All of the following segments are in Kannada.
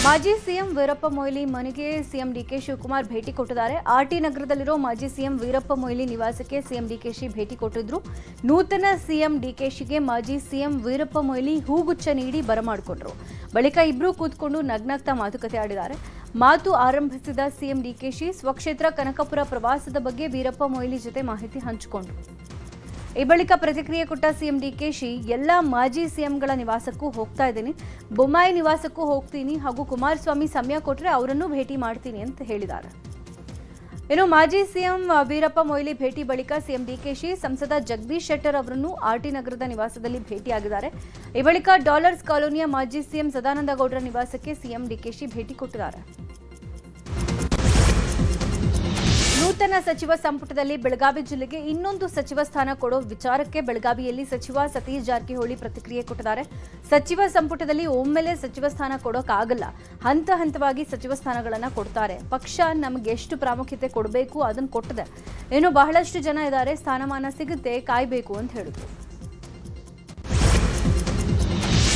ಮಾಜಿ ಸಿಎಂ ವೀರಪ್ಪ ಮೊಯ್ಲಿ ಮನೆಗೆ ಸಿಎಂ ಡಿಕೆ ಶಿವಕುಮಾರ್ ಭೇಟಿ ಕೊಟ್ಟಿದ್ದಾರೆ. ಆರ್ಟಿ ನಗರದಲ್ಲಿರೋ ಮಾಜಿ ಸಿಎಂ ವೀರಪ್ಪ ಮೊಯ್ಲಿ ನಿವಾಸಕ್ಕೆ ಸಿಎಂ ಡಿಕೆಶಿ ಭೇಟಿ ಕೊಟ್ಟಿದ್ರು. ನೂತನ ಸಿಎಂ ಡಿಕೆಶಿಗೆ ಮಾಜಿ ಸಿಎಂ ವೀರಪ್ಪ ಮೊಯ್ಲಿ ಹೂಗುಚ್ಛ ನೀಡಿ ಬರಮಾಡಿಕೊಂಡ್ರು. ಬಳಿಕ ಇಬ್ಬರೂ ಕೂತ್ಕೊಂಡು ನಗ್ನಗ್ತಾ ಮಾತುಕತೆ ಆಡಿದ್ದಾರೆ. ಮಾತು ಆರಂಭಿಸಿದ ಸಿಎಂ ಡಿಕೆಶಿ ಸ್ವಕ್ಷೇತ್ರ ಕನಕಪುರ ಪ್ರವಾಸದ ಬಗ್ಗೆ ವೀರಪ್ಪ ಮೊಯ್ಲಿ ಜೊತೆ ಮಾಹಿತಿ ಹಂಚಿಕೊಂಡ್ರು. ಈ ಬಳಿಕ ಪ್ರತಿಕ್ರಿಯೆ ಕೊಟ್ಟ ಸಿಎಂ ಡಿಕೆಶಿ ಎಲ್ಲ ಮಾಜಿ ಸಿಎಂಗಳ ನಿವಾಸಕ್ಕೂ ಹೋಗ್ತಾ ಇದ್ದೀನಿ, ಬೊಮ್ಮಾಯಿ ನಿವಾಸಕ್ಕೂ ಹೋಗ್ತೀನಿ ಹಾಗೂ ಕುಮಾರಸ್ವಾಮಿ ಸಮಯ ಕೊಟ್ಟರೆ ಅವರನ್ನು ಭೇಟಿ ಮಾಡ್ತೀನಿ ಅಂತ ಹೇಳಿದ್ದಾರೆ. ಇನ್ನು ಮಾಜಿ ಸಿಎಂ ವೀರಪ್ಪ ಮೊಯ್ಲಿ ಭೇಟಿ ಬಳಿಕ ಸಿಎಂ ಡಿಕೆಶಿ ಸಂಸದ ಜಗದೀಶ್ ಶೆಟ್ಟರ್ ಅವರನ್ನು ಆರ್ಟಿ ನಗರದ ನಿವಾಸದಲ್ಲಿ ಭೇಟಿಯಾಗಿದ್ದಾರೆ. ಈ ಬಳಿಕ ಡಾಲರ್ಸ್ ಕಾಲೋನಿಯ ಮಾಜಿ ಸಿಎಂ ಸದಾನಂದ ಗೌಡರ ನಿವಾಸಕ್ಕೆ ಸಿಎಂ ಡಿಕೆಶಿ ಭೇಟಿ ಕೊಟ್ಟಿದ್ದಾರೆ. ನೂತನ ಸಚಿವ ಸಂಪುಟದಲ್ಲಿ ಬೆಳಗಾವಿ ಜಿಲ್ಲೆಗೆ ಇನ್ನೊಂದು ಸಚಿವ ಸ್ಥಾನ ಕೊಡೋ ವಿಚಾರಕ್ಕೆ ಬೆಳಗಾವಿಯಲ್ಲಿ ಸಚಿವ ಸತೀಶ್ ಜಾರಕಿಹೊಳಿ ಪ್ರತಿಕ್ರಿಯೆ ಕೊಟ್ಟಿದ್ದಾರೆ. ಸಚಿವ ಸಂಪುಟದಲ್ಲಿ ಒಮ್ಮೆಲೆ ಸಚಿವ ಸ್ಥಾನ ಕೊಡೋಕ್ಕಾಗಲ್ಲ, ಹಂತ ಹಂತವಾಗಿ ಸಚಿವ ಸ್ಥಾನಗಳನ್ನು ಕೊಡ್ತಾರೆ. ಪಕ್ಷ ನಮಗೆ ಎಷ್ಟು ಪ್ರಾಮುಖ್ಯತೆ ಕೊಡಬೇಕು ಅದನ್ನು ಕೊಟ್ಟಿದೆ. ಇನ್ನು ಬಹಳಷ್ಟು ಜನ ಇದ್ದಾರೆ, ಸ್ಥಾನಮಾನ ಸಿಗುತ್ತೆ, ಕಾಯಬೇಕು ಅಂತ ಹೇಳಿದ್ರು.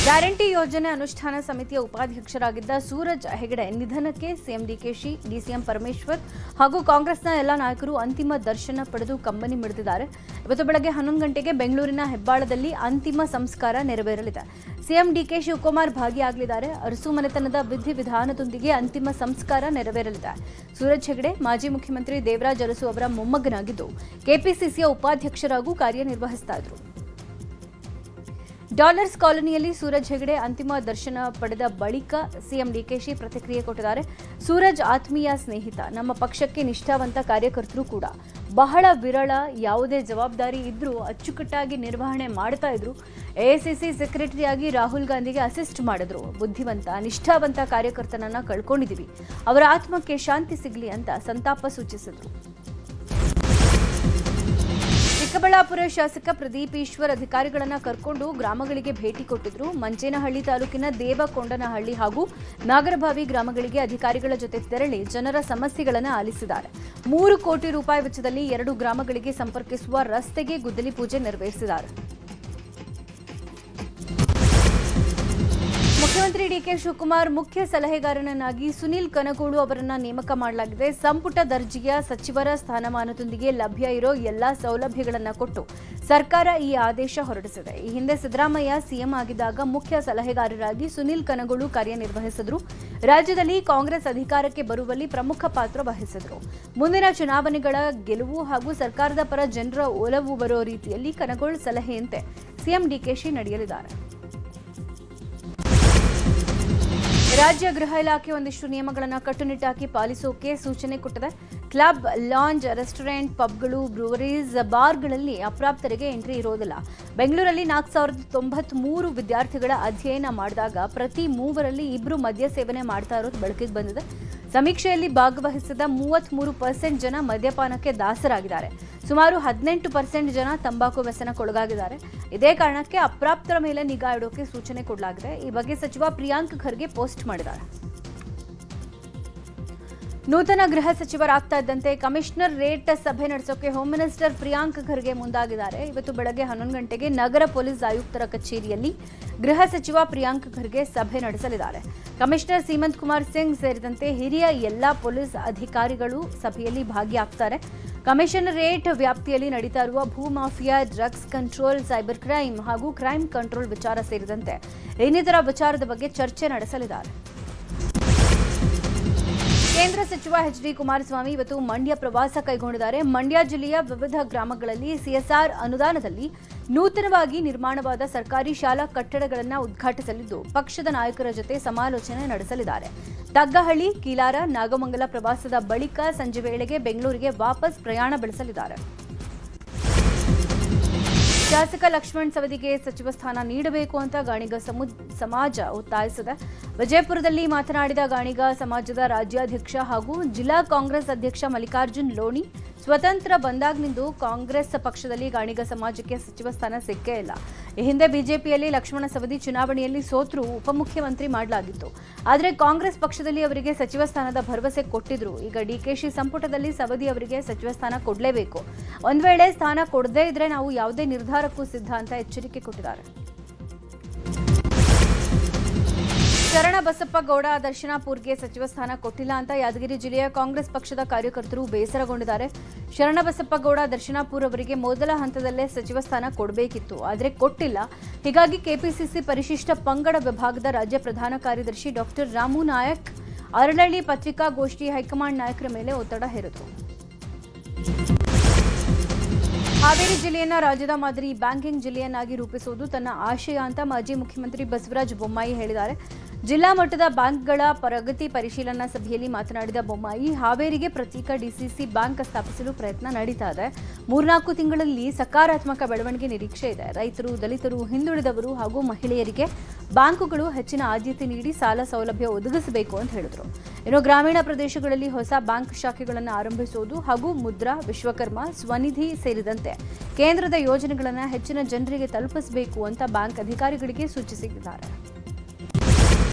ಗ್ಯಾರಂಟಿ ಯೋಜನೆ ಅನುಷ್ಠಾನ ಸಮಿತಿಯ ಉಪಾಧ್ಯಕ್ಷರಾಗಿದ್ದ ಸೂರಜ್ ಹೆಗಡೆ ನಿಧನಕ್ಕೆ ಸಿಎಂ ಡಿಕೆಶಿ, ಡಿಸಿಎಂ ಪರಮೇಶ್ವರ್ ಹಾಗೂ ಕಾಂಗ್ರೆಸ್ನ ಎಲ್ಲ ನಾಯಕರು ಅಂತಿಮ ದರ್ಶನ ಪಡೆದು ಕಂಬನಿ ಮಿಡಿದಿದ್ದಾರೆ. ಇವತ್ತು ಬೆಳಗ್ಗೆ 11 ಗಂಟೆಗೆ ಬೆಂಗಳೂರಿನ ಹೆಬ್ಬಾಳದಲ್ಲಿ ಅಂತಿಮ ಸಂಸ್ಕಾರ ನೆರವೇರಲಿದೆ. ಸಿಎಂ ಡಿಕೆ ಶಿವಕುಮಾರ್ ಭಾಗಿಯಾಗಲಿದ್ದಾರೆ. ಅರಸು ಮನೆತನದ ವಿಧಿವಿಧಾನದೊಂದಿಗೆ ಅಂತಿಮ ಸಂಸ್ಕಾರ ನೆರವೇರಲಿದೆ. ಸೂರಜ್ ಹೆಗಡೆ ಮಾಜಿ ಮುಖ್ಯಮಂತ್ರಿ ದೇವರಾಜ್ ಅರಸು ಅವರ ಮೊಮ್ಮಗನಾಗಿದ್ದು ಕೆಪಿಸಿಸಿಯ ಉಪಾಧ್ಯಕ್ಷರಾಗೂ ಕಾರ್ಯನಿರ್ವಹಿಸ್ತಾ ಇದ್ರು. ಡಾಲರ್ಸ್ ಕಾಲೋನಿಯಲ್ಲಿ ಸೂರಜ್ ಹೆಗಡೆ ಅಂತಿಮ ದರ್ಶನ ಪಡೆದ ಬಳಿಕ ಸಿಎಂ ಡಿಕೆಶಿ ಪ್ರತಿಕ್ರಿಯೆ ಕೊಟ್ಟಿದ್ದಾರೆ. ಸೂರಜ್ ಆತ್ಮೀಯ ಸ್ನೇಹಿತ, ನಮ್ಮ ಪಕ್ಷಕ್ಕೆ ನಿಷ್ಠಾವಂತ ಕಾರ್ಯಕರ್ತರು ಕೂಡ. ಬಹಳ ವಿರಳ, ಯಾವುದೇ ಜವಾಬ್ದಾರಿ ಇದ್ರೂ ಅಚ್ಚುಕಟ್ಟಾಗಿ ನಿರ್ವಹಣೆ ಮಾಡ್ತಾ ಇದ್ರು. ಎಐಸಿಸಿ ಸೆಕ್ರೆಟರಿಯಾಗಿ ರಾಹುಲ್ ಗಾಂಧಿಗೆ ಅಸಿಸ್ಟ್ ಮಾಡಿದ್ರು. ಬುದ್ಧಿವಂತ, ನಿಷ್ಠಾವಂತ ಕಾರ್ಯಕರ್ತನನ್ನ ಕಳ್ಕೊಂಡಿದ್ದೀವಿ. ಅವರ ಆತ್ಮಕ್ಕೆ ಶಾಂತಿ ಸಿಗಲಿ ಅಂತ ಸಂತಾಪ ಸೂಚಿಸಿದ್ರು. ಚಿಕ್ಕಬಳ್ಳಾಪುರ ಶಾಸಕ ಪ್ರದೀಪ್ ಈಶ್ವರ್ ಅಧಿಕಾರಿಗಳನ್ನು ಕರ್ಕೊಂಡು ಗ್ರಾಮಗಳಿಗೆ ಭೇಟಿ ಕೊಟ್ಟಿದ್ರು. ಮಂಚೇನಹಳ್ಳಿ ತಾಲೂಕಿನ ದೇವಕೊಂಡನಹಳ್ಳಿ ಹಾಗೂ ನಾಗರಭಾವಿ ಗ್ರಾಮಗಳಿಗೆ ಅಧಿಕಾರಿಗಳ ಜೊತೆ ತೆರಳಿ ಜನರ ಸಮಸ್ಯೆಗಳನ್ನು ಆಲಿಸಿದ್ದಾರೆ. 3 ಕೋಟಿ ರೂಪಾಯಿ ವೆಚ್ಚದಲ್ಲಿ 2 ಗ್ರಾಮಗಳಿಗೆ ಸಂಪರ್ಕಿಸುವ ರಸ್ತೆಗೆ ಗುದ್ದಲಿ ಪೂಜೆ ನೆರವೇರಿಸಿದ್ದಾರೆ. ಮುಖ್ಯಮಂತ್ರಿ ಡಿಕೆ ಶಿವಕುಮಾರ್ ಮುಖ್ಯ ಸಲಹೆಗಾರನನ್ನಾಗಿ ಸುನೀಲ್ ಕನಗೋಳು ಅವರನ್ನು ನೇಮಕ ಮಾಡಲಾಗಿದೆ. ಸಂಪುಟ ದರ್ಜೆಯ ಸಚಿವರ ಸ್ಥಾನಮಾನದೊಂದಿಗೆ ಲಭ್ಯ ಇರೋ ಎಲ್ಲಾ ಸೌಲಭ್ಯಗಳನ್ನು ಕೊಟ್ಟು ಸರ್ಕಾರ ಈ ಆದೇಶ ಹೊರಡಿಸಿದೆ. ಈ ಹಿಂದೆ ಸಿದ್ದರಾಮಯ್ಯ ಸಿಎಂ ಆಗಿದ್ದಾಗ ಮುಖ್ಯ ಸಲಹೆಗಾರರಾಗಿ ಸುನೀಲ್ ಕನಗೋಳು ಕಾರ್ಯನಿರ್ವಹಿಸಿದ್ರು. ರಾಜ್ಯದಲ್ಲಿ ಕಾಂಗ್ರೆಸ್ ಅಧಿಕಾರಕ್ಕೆ ಬರುವಲ್ಲಿ ಪ್ರಮುಖ ಪಾತ್ರ ವಹಿಸಿದ್ರು. ಮುಂದಿನ ಚುನಾವಣೆಗಳ ಗೆಲುವು ಹಾಗೂ ಸರ್ಕಾರದ ಪರ ಜನರ ಒಲವು ಬರೋ ರೀತಿಯಲ್ಲಿ ಕನಗೋಳು ಸಲಹೆಯಂತೆ ಸಿಎಂ ಡಿಕೆಶಿ ನಡೆಯಲಿದ್ದಾರೆ. ರಾಜ್ಯ ಗೃಹ ಇಲಾಖೆ ಒಂದಿಷ್ಟು ನಿಯಮಗಳನ್ನು ಕಟ್ಟುನಿಟ್ಟಾಗಿ ಪಾಲಿಸೋಕೆ ಸೂಚನೆ ಕೊಟ್ಟಿದೆ. ಕ್ಲಬ್, ಲಾಂಜ್, ರೆಸ್ಟೋರೆಂಟ್, ಪಬ್ಗಳು, ಬ್ರೂವರೀಸ್, ಬಾರ್ಗಳಲ್ಲಿ ಅಪ್ರಾಪ್ತರಿಗೆ ಎಂಟ್ರಿ ಇರೋದಿಲ್ಲ. ಬೆಂಗಳೂರಲ್ಲಿ 4093 ವಿದ್ಯಾರ್ಥಿಗಳ ಅಧ್ಯಯನ ಮಾಡಿದಾಗ ಪ್ರತಿ 3ರಲ್ಲಿ 2 ಮದ್ಯ ಸೇವನೆ ಮಾಡ್ತಾ ಇರೋದು ಬೆಳಕಿಗೆ ಬಂದಿದೆ. ಸಮೀಕ್ಷೆಯಲ್ಲಿ ಭಾಗವಹಿಸಿದ 33% ಜನ ಮದ್ಯಪಾನಕ್ಕೆ ದಾಸರಾಗಿದ್ದಾರೆ. ಸುಮಾರು 18% ಜನ ತಂಬಾಕು ವ್ಯಸನಕ್ಕೊಳಗಾಗಿದ್ದಾರೆ. ಇದೇ ಕಾರಣಕ್ಕೆ ಅಪ್ರಾಪ್ತರ ಮೇಲೆ ನಿಗಾ ಇಡೋಕೆ ಸೂಚನೆ ಕೊಡಲಾಗಿದೆ. ಈ ಬಗ್ಗೆ ಸಚಿವ ಪ್ರಿಯಾಂಕ್ ಖರ್ಗೆ ಪೋಸ್ಟ್ ಮಾಡಿದ್ದಾರೆ. ನೂತನ ಗೃಹ ಸಚಿವರಾಗ್ತಾ ಇದ್ದಂತೆ ಕಮಿಷನರ್ ರೇಟ್ ಸಭೆ ನಡೆಸೋಕೆ ಹೋಮ್ ಮಿನಿಸ್ಟರ್ ಪ್ರಿಯಾಂಕ್ ಖರ್ಗೆ ಮುಂದಾಗಿದ್ದಾರೆ. ಇವತ್ತು ಬೆಳಗ್ಗೆ 11 ಗಂಟೆಗೆ ನಗರ ಪೊಲೀಸ್ ಆಯುಕ್ತರ ಕಚೇರಿಯಲ್ಲಿ ಗೃಹ ಸಚಿವ ಪ್ರಿಯಾಂಕ್ ಖರ್ಗೆ ಸಭೆ ನಡೆಸಲಿದ್ದಾರೆ. ಕಮಿಷನರ್ ಸೀಮಂತ್ ಕುಮಾರ್ ಸಿಂಗ್ ಸೇರಿದಂತೆ ಹಿರಿಯ ಎಲ್ಲಾ ಪೊಲೀಸ್ ಅಧಿಕಾರಿಗಳು ಸಭೆಯಲ್ಲಿ ಭಾಗಿಯಾಗ್ತಾರೆ. ಕಮಿಷನರೇಟ್ ವ್ಯಾಪ್ತಿಯಲ್ಲಿ ನಡೀತಾ ಇರುವ ಭೂ mafia, drugs control, cyber crime ಹಾಗೂ ಕ್ರೈಮ್ ಕಂಟ್ರೋಲ್ ವಿಚಾರ ಸೇರಿದಂತೆ ಇನ್ನಿತರ ವಿಚಾರದ ಬಗ್ಗೆ ಚರ್ಚೆ ನಡೆಸಲಿದ್ದಾರೆ. ಕೇಂದ್ರ ಸಚಿವ ಎಚ್.ಡಿ. ಕುಮಾರಸ್ವಾಮಿ ಇವತ್ತು ಮಂಡ್ಯ ಪ್ರವಾಸ ಕೈಗೊಂಡಿದ್ದಾರೆ. ಮಂಡ್ಯ ಜಿಲ್ಲೆಯ ವಿವಿಧ ಗ್ರಾಮಗಳಲ್ಲಿ ಸಿಎಸ್ಆರ್ ಅನುದಾನದಲ್ಲಿ ನೂತನವಾಗಿ ನಿರ್ಮಾಣವಾದ ಸರ್ಕಾರಿ ಶಾಲಾ ಕಟ್ಟಡಗಳನ್ನು ಉದ್ಘಾಟಿಸಲಿದ್ದು ಪಕ್ಷದ ನಾಯಕರ ಜೊತೆ ಸಮಾಲೋಚನೆ ನಡೆಸಲಿದ್ದಾರೆ. ತಗ್ಗಹಳ್ಳಿ, ಕೀಲಾರ, ನಾಗಮಂಗಲ ಪ್ರವಾಸದ ಬಳಿಕ ಸಂಜೆ ವೇಳೆಗೆ ಬೆಂಗಳೂರಿಗೆ ವಾಪಸ್ ಪ್ರಯಾಣ ಬೆಳೆಸಲಿದ್ದಾರೆ. ಶಾಸಕ ಲಕ್ಷ್ಮಣ್ ಸವದಿಗೆ ಸಚಿವ ಸ್ಥಾನ ನೀಡಬೇಕು ಅಂತ ಗಾಣಿಗ ಸಮಾಜ ಒತ್ತಾಯಿಸಿದೆ. ವಿಜಯಪುರದಲ್ಲಿ ಮಾತನಾಡಿದ ಗಾಣಿಗ ಸಮಾಜದ ರಾಜ್ಯಾಧ್ಯಕ್ಷ ಹಾಗೂ ಜಿಲ್ಲಾ ಕಾಂಗ್ರೆಸ್ ಅಧ್ಯಕ್ಷ ಮಲ್ಲಿಕಾರ್ಜುನ್ ಲೋಣಿ, ಸ್ವತಂತ್ರ ಬಂದಾಗ್ನಿಂದ ಕಾಂಗ್ರೆಸ್ ಪಕ್ಷದಲ್ಲಿ ಗಾಣಿಗ ಸಮಾಜಕ್ಕೆ ಸಚಿವ ಸ್ಥಾನ ಸಿಕ್ಕೇ ಇಲ್ಲ. ಈ ಹಿಂದೆ ಬಿಜೆಪಿಯಲ್ಲಿ ಲಕ್ಷ್ಮಣ ಸವದಿ ಚುನಾವಣೆಯಲ್ಲಿ ಸೋತರೂ ಉಪಮುಖ್ಯಮಂತ್ರಿ ಮಾಡಲಾಗಿತ್ತು. ಆದರೆ ಕಾಂಗ್ರೆಸ್ ಪಕ್ಷದಲ್ಲಿ ಅವರಿಗೆ ಸಚಿವ ಸ್ಥಾನದ ಭರವಸೆ ಕೊಟ್ಟಿದ್ರು. ಈಗ ಡಿಕೆಶಿ ಸಂಪುಟದಲ್ಲಿ ಸವದಿ ಅವರಿಗೆ ಸಚಿವ ಸ್ಥಾನ ಕೊಡಲೇಬೇಕು. ಒಂದ್ ವೇಳೆ ಸ್ಥಾನ ಕೊಡದೇ ಇದ್ರೆ ನಾವು ಯಾವುದೇ ನಿರ್ಧಾರಕ್ಕೂ ಸಿದ್ಧ ಅಂತ ಎಚ್ಚರಿಕೆ ಕೊಟ್ಟಿದ್ದಾರೆ. ಶರಣಬಸಪ್ಪ ಗೌಡ ದರ್ಶನಾಪುರ್ಗೆ ಸಚಿವ ಸ್ಥಾನ ಕೊಟ್ಟಿಲ್ಲ ಅಂತ ಯಾದಗಿರಿ ಜಿಲ್ಲೆಯ ಕಾಂಗ್ರೆಸ್ ಪಕ್ಷದ ಕಾರ್ಯಕರ್ತರು ಬೇಸರಗೊಂಡಿದ್ದಾರೆ. ಶರಣಬಸಪ್ಪ ಗೌಡ ದರ್ಶನಾಪುರ್ ಅವರಿಗೆ ಮೊದಲ ಹಂತದಲ್ಲೇ ಸಚಿವ ಸ್ಥಾನ ಕೊಡಬೇಕಿತ್ತು, ಆದರೆ ಕೊಟ್ಟಿಲ್ಲ. ಹೀಗಾಗಿ ಕೆಪಿಸಿಸಿ ಪರಿಶಿಷ್ಟ ಪಂಗಡ ವಿಭಾಗದ ರಾಜ್ಯ ಪ್ರಧಾನ ಕಾರ್ಯದರ್ಶಿ ಡಾಕ್ಟರ್ ರಾಮು ನಾಯಕ್ ಅರಳಳ್ಳಿ ಪತ್ರಿಕಾಗೋಷ್ಠಿ ಹೈಕಮಾಂಡ್ ನಾಯಕರ ಮೇಲೆ ಒತ್ತಡ ಹೇರಿತು. ಹಾವೇರಿ ಜಿಲ್ಲೆಯನ್ನ ರಾಜ್ಯದ ಮಾದರಿ ಬ್ಯಾಂಕಿಂಗ್ ಜಿಲ್ಲೆಯನ್ನಾಗಿ ರೂಪಿಸುವುದು ತನ್ನ ಆಶಯ ಅಂತ ಮಾಜಿ ಮುಖ್ಯಮಂತ್ರಿ ಬಸವರಾಜ ಬೊಮ್ಮಾಯಿ ಹೇಳಿದ್ದಾರೆ. ಜಿಲ್ಲಾ ಮಟ್ಟದ ಬ್ಯಾಂಕ್ಗಳ ಪ್ರಗತಿ ಪರಿಶೀಲನಾ ಸಭೆಯಲ್ಲಿ ಮಾತನಾಡಿದ ಬೊಮ್ಮಾಯಿ, ಹಾವೇರಿಗೆ ಪ್ರತ್ಯೇಕ ಡಿಸಿಸಿ ಬ್ಯಾಂಕ್ ಸ್ಥಾಪಿಸಲು ಪ್ರಯತ್ನ ನಡೀತಾ ಇದೆ. 3-4 ತಿಂಗಳಲ್ಲಿ ಸಕಾರಾತ್ಮಕ ಬೆಳವಣಿಗೆ ನಿರೀಕ್ಷೆ ಇದೆ. ರೈತರು, ದಲಿತರು, ಹಿಂದುಳಿದವರು ಹಾಗೂ ಮಹಿಳೆಯರಿಗೆ ಬ್ಯಾಂಕುಗಳು ಹೆಚ್ಚಿನ ಆದ್ಯತೆ ನೀಡಿ ಸಾಲ ಸೌಲಭ್ಯ ಒದಗಿಸಬೇಕು ಅಂತ ಹೇಳಿದರು. ಇನ್ನು ಗ್ರಾಮೀಣ ಪ್ರದೇಶಗಳಲ್ಲಿ ಹೊಸ ಬ್ಯಾಂಕ್ ಶಾಖೆಗಳನ್ನು ಆರಂಭಿಸುವುದು ಹಾಗೂ ಮುದ್ರಾ, ವಿಶ್ವಕರ್ಮ, ಸ್ವನಿಧಿ ಸೇರಿದಂತೆ ಕೇಂದ್ರದ ಯೋಜನೆಗಳನ್ನು ಹೆಚ್ಚಿನ ಜನರಿಗೆ ತಲುಪಿಸಬೇಕು ಅಂತ ಬ್ಯಾಂಕ್ ಅಧಿಕಾರಿಗಳಿಗೆ ಸೂಚಿಸಿದ್ದಾರೆ.